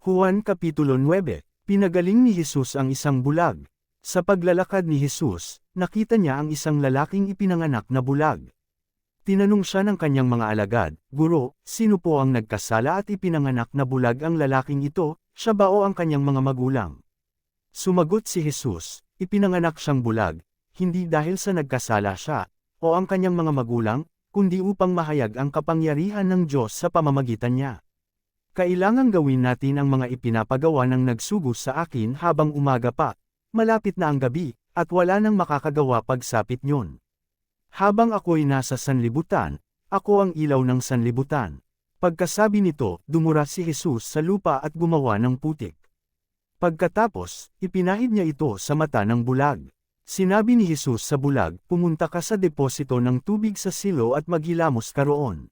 Juan Kapitulo 9, pinagaling ni Jesus ang isang bulag. Sa paglalakad ni Jesus, nakita niya ang isang lalaking ipinanganak na bulag. Tinanong siya ng kanyang mga alagad, "Guro, sino po ang nagkasala at ipinanganak na bulag ang lalaking ito, siya ba o ang kanyang mga magulang?" Sumagot si Jesus, "Ipinanganak siyang bulag, hindi dahil sa nagkasala siya, o ang kanyang mga magulang, kundi upang mahayag ang kapangyarihan ng Diyos sa pamamagitan niya. Kailangang gawin natin ang mga ipinapagawa ng nagsugo sa akin habang umaga pa, malapit na ang gabi, at wala nang makakagawa pagsapit niyon. Habang ako'y nasa sanlibutan, ako ang ilaw ng sanlibutan." Pagkasabi nito, dumura si Jesus sa lupa at gumawa ng putik. Pagkatapos, ipinahid niya ito sa mata ng bulag. Sinabi ni Jesus sa bulag, "Pumunta ka sa deposito ng tubig sa silo at maghilamos ka roon."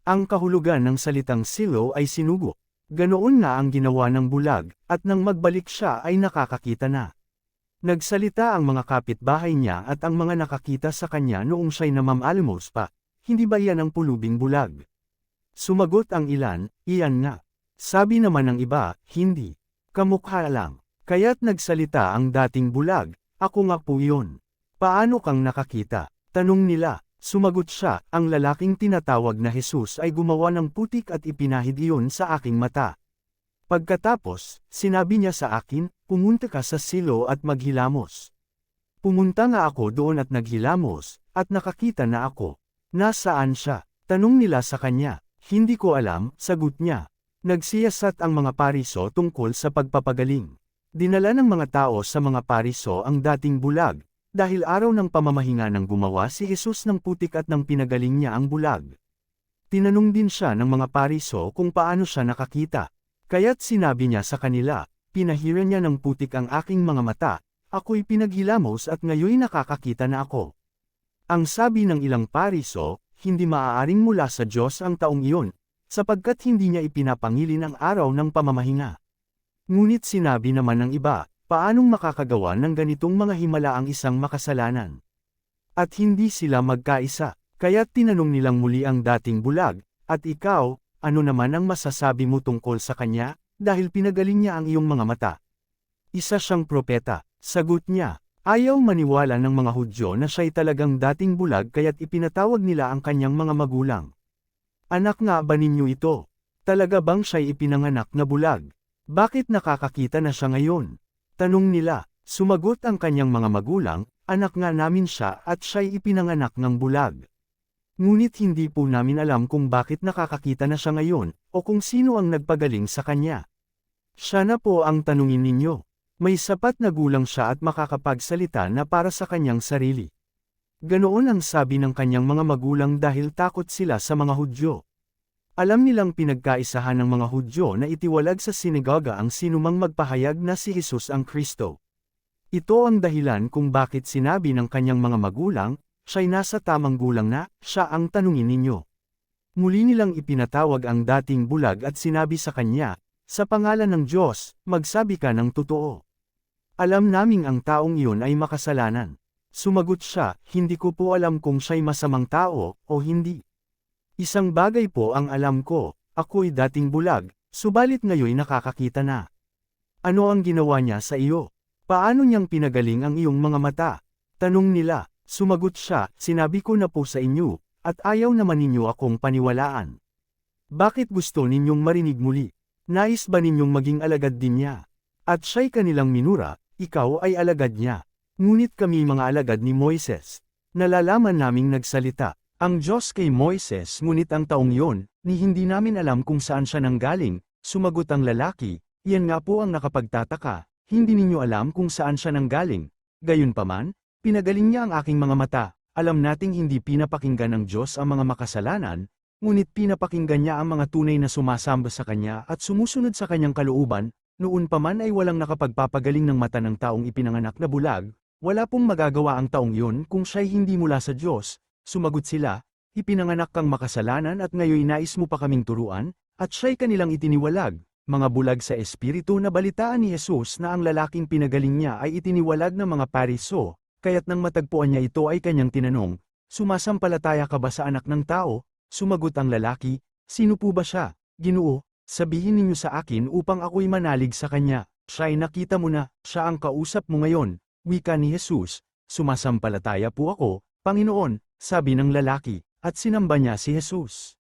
Ang kahulugan ng salitang silo ay sinugo. Ganoon nga ang ginawa ng bulag, at nang magbalik siya ay nakakakita na. Nagsalita ang mga kapitbahay niya at ang mga nakakita sa kanya noong siya'y namamalimos pa, "Hindi ba yan ang pulubing bulag?" Sumagot ang ilan, "Iyan nga." Sabi naman ng iba, "Hindi. Kamukha lang." Kaya't nagsalita ang dating bulag, "Ako nga po yun." "Paano kang nakakita?" tanong nila. Sumagot siya, "Ang lalaking tinatawag na Jesus ay gumawa ng putik at ipinahid iyon sa aking mata. Pagkatapos, sinabi niya sa akin, 'Pumunta ka sa silo at maghilamos.' Pumunta nga ako doon at naghilamos, at nakakita na ako." "Nasaan siya?" tanong nila sa kanya. "Hindi ko alam," sagot niya. Nagsiyasat ang mga pariso tungkol sa pagpapagaling. Dinala ng mga tao sa mga pariso ang dating bulag, dahil araw ng pamamahinga nang gumawa si Jesus ng putik at nang pinagaling niya ang bulag. Tinanong din siya ng mga pariso kung paano siya nakakita. Kaya't sinabi niya sa kanila, "Pinahiran niya ng putik ang aking mga mata, ako'y pinaghilamos at ngayoy nakakakita na ako." Ang sabi ng ilang pariso, hindi maaaring mula sa Diyos ang taong iyon, sapagkat hindi niya ipinapangilin ang araw ng pamamahinga. Ngunit sinabi naman ng iba, "Paanong makakagawa ng ganitong mga himala ang isang makasalanan?" At hindi sila magkaisa, kaya't tinanong nilang muli ang dating bulag, "At ikaw, ano naman ang masasabi mo tungkol sa kanya, dahil pinagaling niya ang iyong mga mata?" "Isa siyang propeta," sagot niya. Ayaw maniwala ng mga Hudyo na siya'y talagang dating bulag kaya't ipinatawag nila ang kanyang mga magulang. "Anak nga ba ninyo ito? Talaga bang siya'y ipinanganak na bulag? Bakit nakakakita na siya ngayon?" Tanong nila. Sumagot ang kanyang mga magulang, "Anak nga namin siya at siya'y ipinanganak ng bulag. Ngunit hindi po namin alam kung bakit nakakakita na siya ngayon, o kung sino ang nagpagaling sa kanya. Siya na po ang tanungin ninyo. May sapat na gulang siya at makakapagsalita na para sa kanyang sarili." Ganoon ang sabi ng kanyang mga magulang dahil takot sila sa mga Hudyo. Alam nilang pinagkaisahan ng mga Hudyo na itiwalag sa sinagoga ang sinumang magpahayag na si Jesus ang Kristo. Ito ang dahilan kung bakit sinabi ng kanyang mga magulang, "Siya'y nasa tamang gulang na, siya ang tanungin ninyo." Muli nilang ipinatawag ang dating bulag at sinabi sa kanya, "Sa pangalan ng Diyos, magsabi ka ng totoo. Alam naming ang taong iyon ay makasalanan." Sumagot siya, "Hindi ko po alam kung siya'y masamang tao, o hindi. Isang bagay po ang alam ko, ako'y dating bulag, subalit ngayoy nakakakita na." "Ano ang ginawa niya sa iyo? Paano niyang pinagaling ang iyong mga mata?" tanong nila. Sumagot siya, "Sinabi ko na po sa inyo, at ayaw naman ninyo akong paniwalaan. Bakit gusto ninyong marinig muli? Nais ba ninyong maging alagad din niya? At siya'y kanilang minura, ikaw ay alagad niya. Ngunit kami mga alagad ni Moises. Nalalaman naming nagsalita ang Diyos kay Moises, ngunit ang taong iyon, ni hindi namin alam kung saan siya nanggaling." Sumagot ang lalaki, "Yan nga po ang nakapagtataka, hindi ninyo alam kung saan siya nanggaling. Gayunpaman, pinagaling niya ang aking mga mata. Alam nating hindi pinapakinggan ng Diyos ang mga makasalanan, ngunit pinapakinggan niya ang mga tunay na sumasamba sa kanya at sumusunod sa kanyang kalooban. Noon pa man ay walang nakapagpapagaling ng mata ng taong ipinanganak na bulag, wala pong magagawa ang taong iyon kung siya'y hindi mula sa Diyos." Sumagot sila, "Ipinanganak kang makasalanan at ngayoy nais mo pa kaming turuan?" At siya'y kanilang itiniwalag, mga bulag sa espiritu na balitaan ni Jesus na ang lalaking pinagaling niya ay itiniwalag ng mga pariso, kaya't nang matagpuan niya ito ay kanyang tinanong, "Sumasampalataya ka ba sa anak ng tao?" Sumagot ang lalaki, "Sino po ba siya, Ginoo?" Sabihin ninyo sa akin upang ako'y manalig sa kanya. Siya'y nakita mo na, siya ang kausap mo ngayon, wika ni Jesus. Sumasampalataya po ako, Panginoon, sabi ng lalaki, at sinamba niya si Jesus.